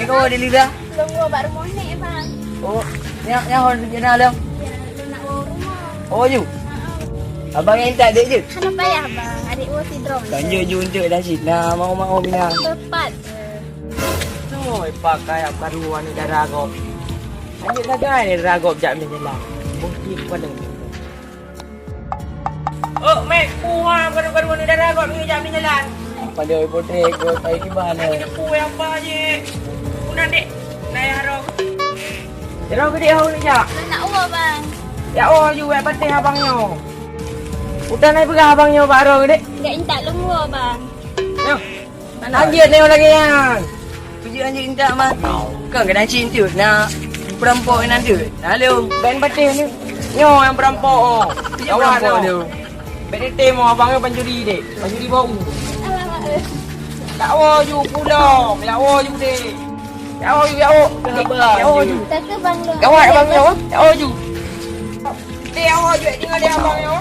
Ikaw dili dah. Tunggu baru mau ni bang. Oh, nya hon je na lem. Nak rumah. Oh you. Abang yang tak ada je. Ano payah bang? Adik gua sindrom. Tanya je untuk dah sit. Nah, mau bina. Tepat. Oi, pakai apa ruan ni darah kau. Anjir dagai ni darah kau jap ni lah. Mungkin pada. Oh, mek puha baru-baru ni darah kau ni jap ni jalan. Pada potret kau tai di mana? Ni puha apa je? Unan dek. Nai harok. Darah gede hau ni jak. Nak uang bang. Ya oh, you buat patih abangnya. Udah naik pegah abangnya baru gede. Enggak minta lumur bang. Yo. Anjir ni lagi yang. Puji anjir minta mah. Kan kena cinta nak perampok nanti. Lalu ben patih ni. Yo yang perampok. Yang perampok dia. Ben temo abangnya pencuri dek. Pencuri bau. Alamak. Tak oh you pulang. Ya oh you dek. Ya oh you ya oh. Ya oh you. Tak ke bang lu. Gawat abangnya. Ya oh you. Dia oh you tinggal dia abangnya.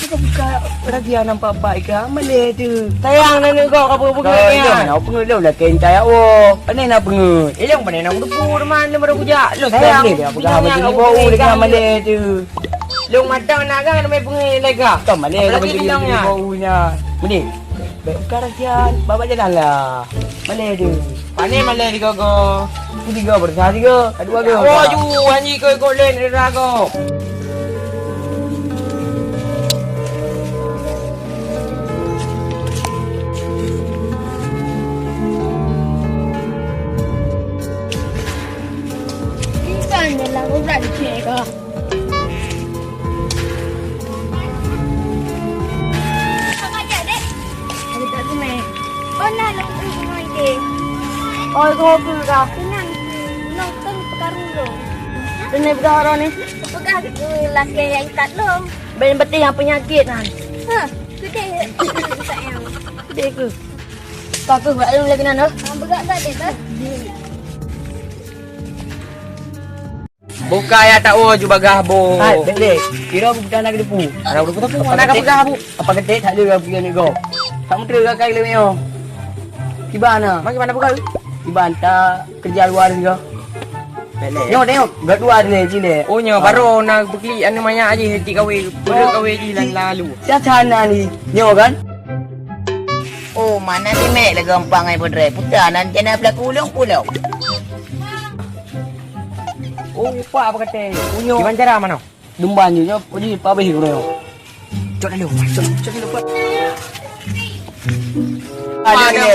Buka lagi yang nampak baik ke Malay tu. Sayang nana kau apa buka ni. Nak pengut lah kentai awak. Pandai nak pengut. Elok pandai nak depu teman dia baru bujak. Lo sayang dia buka macam ni bau dekat Malay tu. Lo matang nak kan main pengut lagi. Kau Malay kau bagi baunya. Mending. Buka rakyat bawa jalan lah. Malay tu. Pandai Malay dia kau. Tiga bersah tiga. Kedua ke. Oh ju anji kau len dia kau. Dia lah urat cik ke. Apa aja dek? Ada tak tu mek. Oh nak lu rumah dia. Oh kau buka. Tenang. Nonton perkara lu. Ini perkara ni. Pegang laki yang ikat lu. Ben betul yang penyakit kan. Ha, gede. Tak yang. Gede ke? Tak ke buat lu lagi nana? Berat tak dek tu? Buka ya tak oh juga gahbo. Hai, bendek. Kira aku bukan nak depu. Nak depu tu nak apa gahbo? Apa ketik tak ada pergi ni go. Tak menteri ke kai le meo. Kibana? Bagi mana buka? Kibanta kerja luar juga. Bele. Yo tengok, gak luar ni sini. Oh nya baru nak pergi anu maya aje henti kawe. Pura kawe je lalu. Siapa sana ni? Nyo kan? Oh, mana ni mek lah gampang ai podre. Putar nanti nak pula pulau. Oh, apa kata? Unyo. Gimana cara mana? Dumban je, pergi pabeh kau ni. Cok dulu, cok dulu. Ada ni.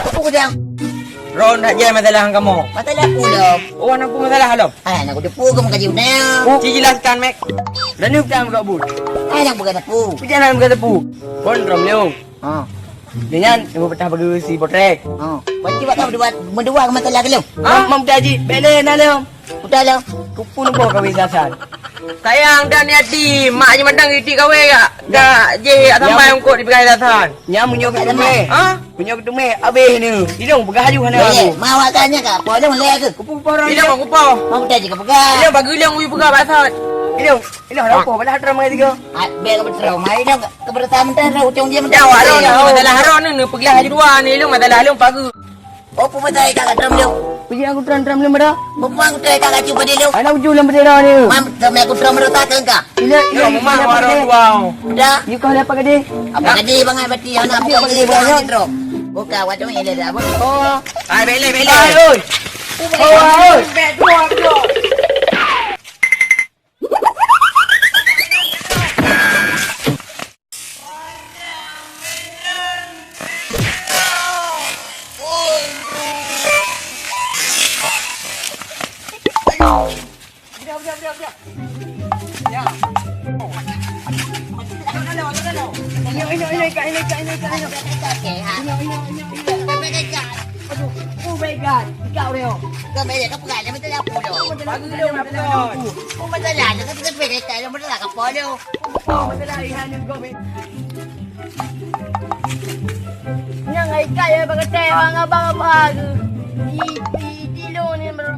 Apa kau jang? Ron nak jadi masalah kamu. Masalah pulau. Oh, nak pun masalah halam. Ai nak aku depu ke makaji ni. Jelaskan, Mek. Dan ni bukan buka but. Ai nak bukan depu. Jangan buka tepu. Kon rom leung. Ha. Dengan ibu petah bagi si potrek. Ha. Wajib buat berdua ke masalah ke lu? Mam taji, bele na leung. Putar lu. Kupun bo kawe sasan. Sayang dan hati, mak je mandang iti kawe gak. Dak je sampai ongkot di pegai sasan. Nya munyo ke tume. Ha? Munyo ke tume abeh ni. Idong pegah ju hana aku. Mau katanya kak, boleh boleh ke? Kupu porang. Idong kupu. Mau taji ke pegang. Idong bagi leung uyu pegah basat. Idong dah apa pada hadram mai tiga. Biar ke berterau. Mai dah kebersamaan terus ujung dia Ya waro ni masalah haron ni pergi haji dua ni leung masalah leung pagi. Oh, pumatai kak drum lu. Pergi aku tram lu mera. Bupang tu kak cuba dia lu. Ana uju lam berdera ni. Mam, kami aku drum merata ke kak? Ila mama waro wow. Dah. Ni kau apa gede? Apa gede bangai bati anak apa gede bangai drum. Buka wajah ni ada apa? Oh. Ai bele. Ai oi. Oh oi. Bet dua. Kami dia kapag alam ito lang pulo. Kung madala, nakatipigay tayo, madala ka polo. Yang ay kaya pagkatewa nga ba kapag dilo ni bro.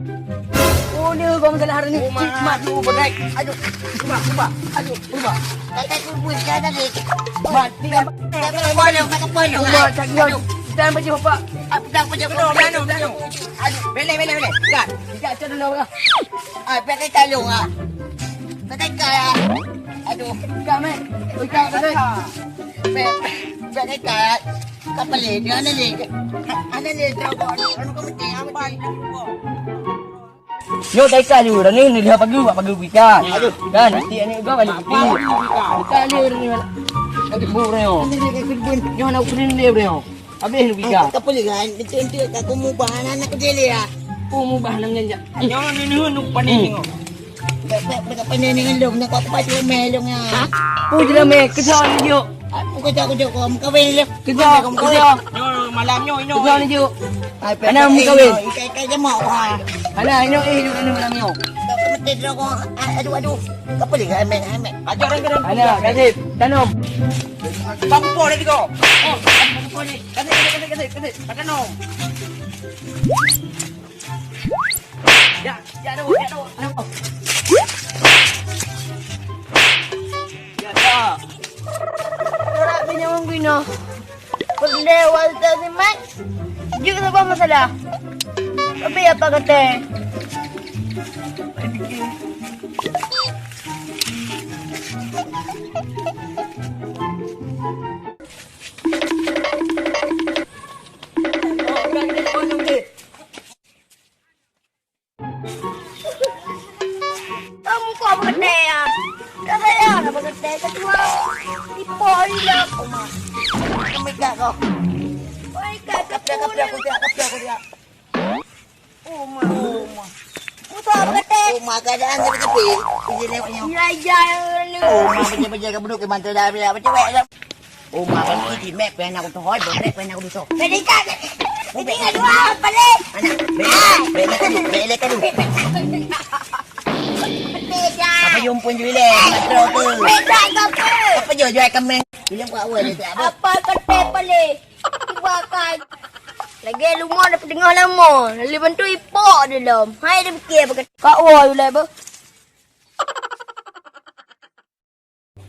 Oh ni kau masalah hari ni. Mak tu berai. Aduh. Cuba. Aduh, cuba. Kakak kumpul ka tadi. Mati. Kapag polo, kapag polo. Cuba cak dia. Dan baju apa? Dah punya Belum. Aduh, bele. Kat. Dekat tu dulu lah. Pakai kalung ah. Pakai kaya. Aduh, Dekat mai. Dekat tu. pakai kaya. Kapal ni, ana ni. Ana ni jago. Anu kamu apa? Yo dekat tu. Dah ni dia pagi ikan. Aduh. Kan nanti ni gua balik ikan. Dekat dia ni. Ada burung yo. Yo nak kunin dia bro. Habis ni ikan. Kapal ni kan, itu aku mau bahan anak kecil ya. Mu bah nang janja. Yo ni nu paning ni. Kapal ni dengan long nak apa tu melong ya. Pu je me kesan ni yo. Aku jago kamu kawin le. Kerja. Yo malamnya ini. Kerja ni yo. Ana mu kawin. Ikai jemok ha. Ana ino ni malam yo. Kamu tidur ko. Aduh. Kapal ni kan, amen. Ajar orang Ana kasih tanam. bang po lagi ko. Oh, bang po ni. Kasi. Pakai no. Ya dah. Ya dah. Orang punya orang guna. Perlewat tadi mat. Juga apa masalah? Tapi apa kata? Kamu kok apa kata ya? Tak saya apa kata? Ketua tipu dia aku mah. Kamu ikat kau. Oi kakak Kapal aku dia. Oh mah. Kau apa kata? Rumah keadaan tepi. Izin lewat nyo. Ya ni. Rumah beja-beja kamu duduk ke bantal dah bila cewek dah. Rumah kan ni mek pen aku tu hoi, boleh pen aku tu. Jadi kan. Ini enggak dua balik. Mana? Bele kadu. Beda. Apa jumpun jule? Matro tu. Beda apa? Apa jual kemeng? Bilang buat awal dia apa? Apa kata balik? Tiba kan. Lagi rumah dah tengah lama. Lalu bantu ipok dia dalam. Hai dia fikir apa kata. Kak wah you lah apa?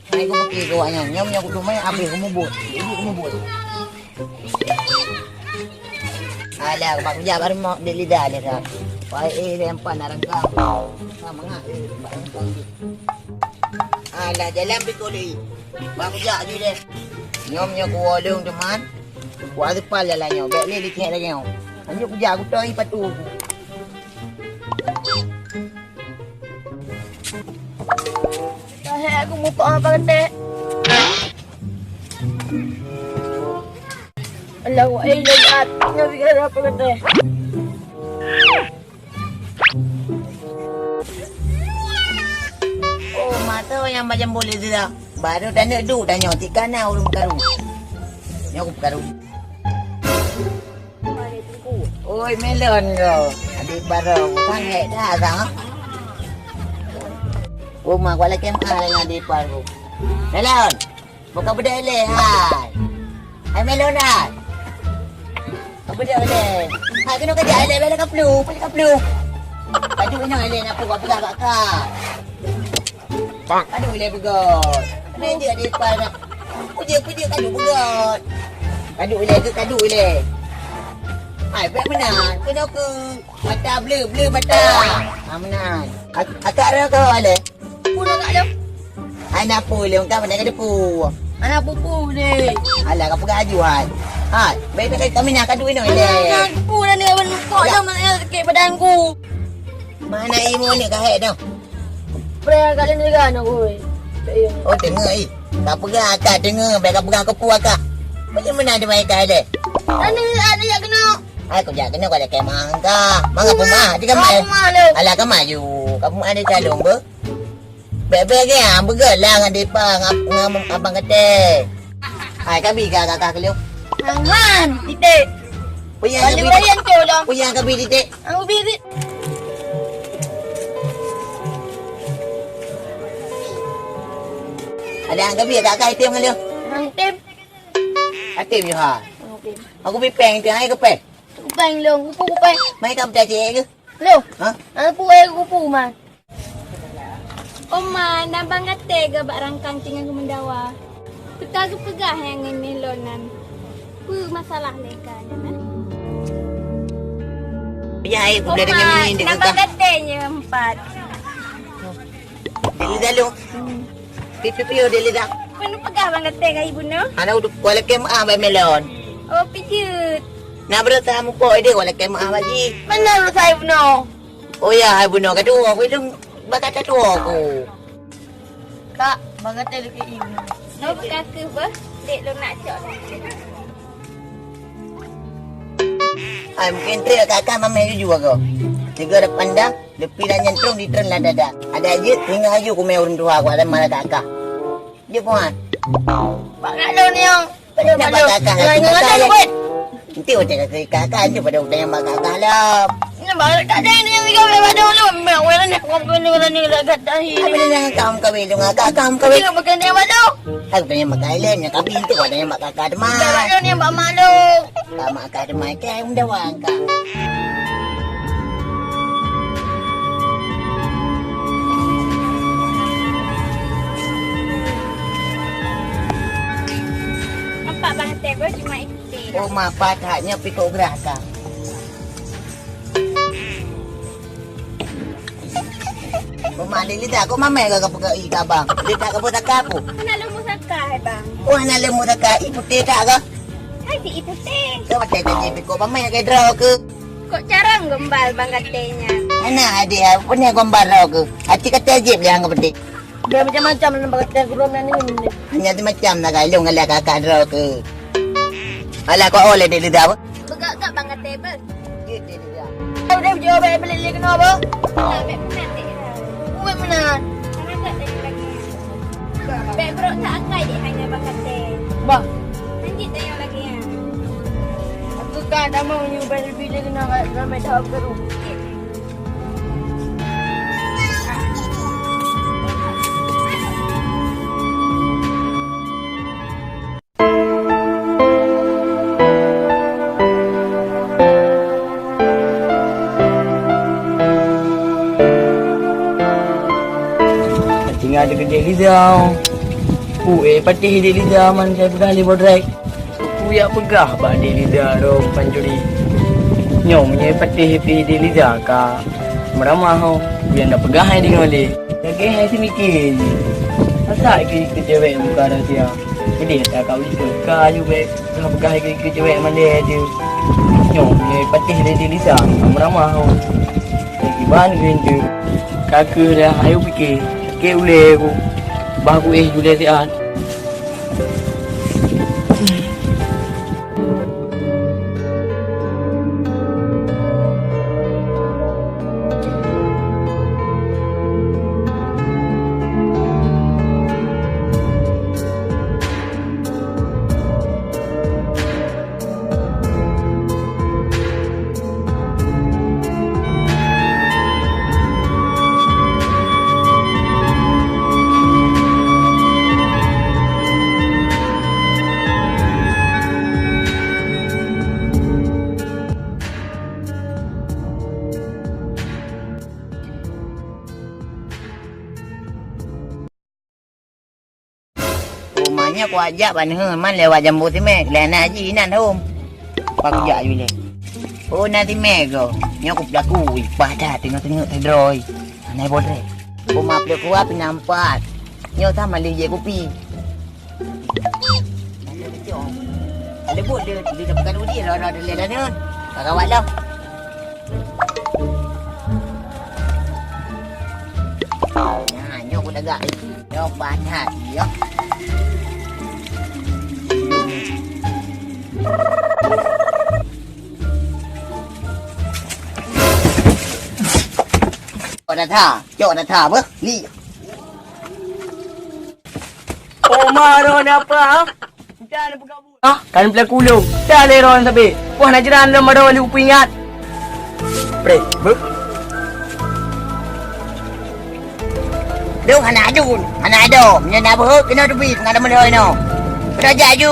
Hai aku fikir kau hanya nyam aku tu mai habis kamu buat. Jadi kamu buat. Ada aku kerja baru mau di lidah dia dah. Pai rempan arang kau. Sama ngak. Ada jalan pikuli. Bang kerja je deh. Nyom ku walung teman. Ku ada pala lah nyo. Bek ni dikek lagi nyo. Anjuk kerja aku tu patu. Saya aku muka apa kata. Alah wah legat. Nak fikir apa kata. Oh, mata yang macam boleh tidak. Baru dah nak duduk dah nyo. Tikan nak urung karung. Nyo aku karung. Oi, melon kau. Adik barang. Sangat dah sang. Rumah aku lagi mahal dengan adik baru. Melon. Bukan benda le. Hai. Hai melon dah. Apa benda le? Hai kena kerja le. Bela kaplu. Bela kaplu. Aduh ini le nak pergi apa kakak. Aduh le pegot. Ni dia adik baru. Puja kadu pegot. Kadu le. Hai, baik menang. Kena ke mata blur mata. Menang. Akak ada kau ada? Pun nak ada. Anak pulih kau mana ada pu. Anak pupu ni. Alah kau pegang ajuan. Hai, baik kami nak kadu ini le. Anak pupu dah ni abang kau dah mana sakit badanku. Mana ibu ni kau head dah. Pernah kali ni kan aku. Oh, dengar kau pegang akak dengar. Baik kau pegang kepu akak. Macam mana ada baik kau ada? Ada yang kena. Aku jangan kena kau ada kemang kah. Mangga pemah. Dia kemah. Alah kau maju. Kamu ada calon ber. Bebek ke yang bergelang dengan depa ngam abang kata. Hai kami kakak keliu. Hangan titik. Punya Balik balian tu dah. punya kami titik. Aku birit. Ada yang kami kakak item keliu. Hang tim. Item je ha. Okey. Aku pipeng tu ai ke pe. Kupang long, kupu kupang. Mai kamu dah cek ke? Lo. Ha? Aku kupu man. Oma, nabang kate ga barang kancing aku mendawa. Kita aku pegah yang ini lonan. Masalah lekan, Ya, air pula dengan Umat, ini dia nambah kata. katanya 4. Dili dalu. Pipi-pipi dili dah. Penuh pegah bang kata dengan ibu no. Ana udah kuala kemah bay melon. Oh, pijut. Nak bertamu po dia kuala kemah lagi. Mana lu saya benar? Oh ya, hai buno kedua aku itu bakat kedua aku. Kak, banget dia dekat ibu. No berkaka bah. Dek lu nak cok. Ai mungkin trik kakak mama juga kau. Tiga ada pandang, lepi dah nyentrung di tren lah dada. Ada aja, tinggal aja aku main orang tua aku ada malah kakak. Dia puan. Pak nak lu ni yang. Nak kakak Ingat ada buat. Nanti ucap kakak aja pada udah yang kakak lah. Ini balik tak ada ini yang tiga belas pada lu. Memang orang ni kau kena ni dekat dahi. Apa dia nak kamu kawin dengan kakak kamu kawin? Tengok makan dia pada. Aku tanya mak Kailen, yang kabin tu ada yang mak kakak demam. Dah lu ni yang bak malu. Mak kakak demam kan unda wang kak. Nampak bang kata bah cuma ikutin. Oh mak patahnya pikul beraka. Rumah dia lihat aku mamai ke pegang ikan bang. Dia tak kebut tak apa. Nak lu musakah bang? Oh nak lemu tak kai putih tak ke? Hai si ibu teh. Kau macam tanya pikul mamai ke draw ke? Kok carang gembal bang katanya. Mana dia punya gambar draw ke? Hati kata ajib dia angkat petik. Dia macam-macam nampak kata guru ni. Hanya tu macam nak kailung ngalah kakak draw ke. Alah kau oleh dia lihat apa? Begak-gak bang kata bah. Dia lihat. Dia jawab beli kenapa? Tak baik penat dek. Buat mana? Jangan tak tanya lagi. Baik bro tak akai dek hanya bang kata. Bah, Nanti tanya lagi ya. aku kan dah mau nyubah lebih dia kena ramai dah baru. Tinggal ada kedai Liza. Patih dia Liza man saya pegang libur drag. Ya pegah bak dia Liza ro pancuri. Nyom nya patih dia Liza ka. Meramah ho. Yang dah pegah hai dengan le. Jaga hai semikir je. Asal ke cewek buka dah dia. Jadi tak kau ikut ka ju be. Dah pegah ke cewek mana dia. Nyom nya patih dia Liza. Meramah ho. Iban gindu. Kakak dah ayo fikir. Ke ule aku. Bahu ule siat. Rumahnya aku ajak man lewat jambu timek. Lena haji nan hom. Pak ajak je le. Oh nanti mego. Ni aku pelaku. Pada tengok-tengok tedroi. Anai bodre. Rumah pelaku apa nampak. Nyo tak malih je kopi. Ada bot dia dah pegang dia dah lihat dah. Kawat dah. Nah, nyo aku dah gak. Nyo panas ya. Cok dah tha apa? Ni. Oh maro ni apa ha? Jangan pegang bu. Ah, kan pelaku lu. Dah le ron tapi. Wah nak jalan dalam maro lu ingat. Pre, bu. Đâu hana adu. Hana ado. Nya na bu kena tu bi ngada mendoi no. Beraja ju.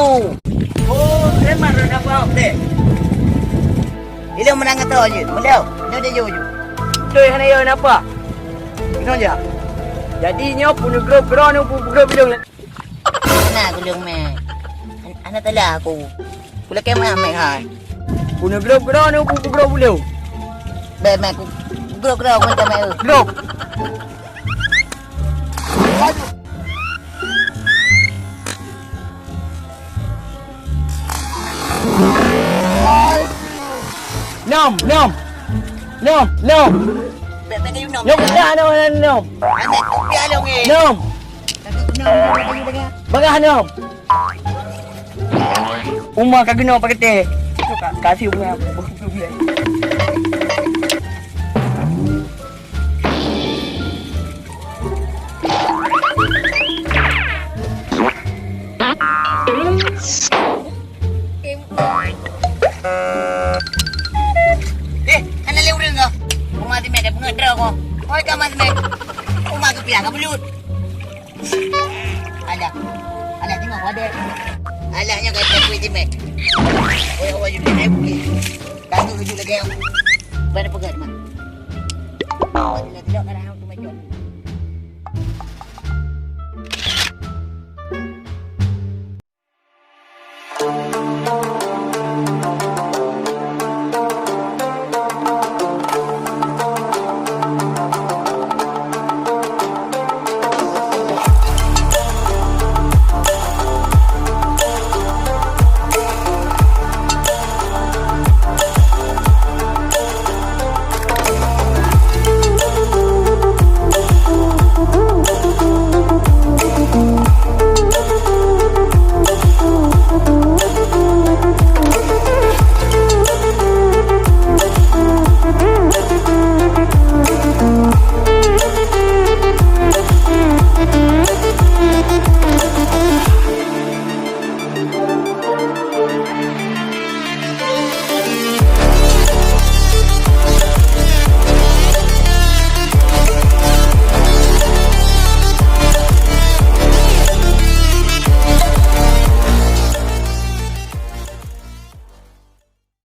Oh, le maro ni apa te? Dia menang kata je. Mendau. Dia dia ju. Doi hana yo ni apa? Kena je. Jadinya punya grup ni grup bilung. Mana gulung me. Ana tala aku. Kula kemah me hai. Punya grup ni grup bilung. Be mek ku grok macam mek. Grok. Nom. Be mek you nom. Nom dah nom. Mek ku dia long eh. Nom. Nom. Bagah nom. Umar kagak nom pakai teh. Kasih bunga. Ana leu ring kau. Rumah di mek bunga draw kau. Oi ka mas mek. Rumah tu piang ka belut. Alah tengok ada. Alahnya kata kuih di mek. Oi you naik bukit. Kau tu lagi. Mana pegat mah. Tidak kan aku tu macam.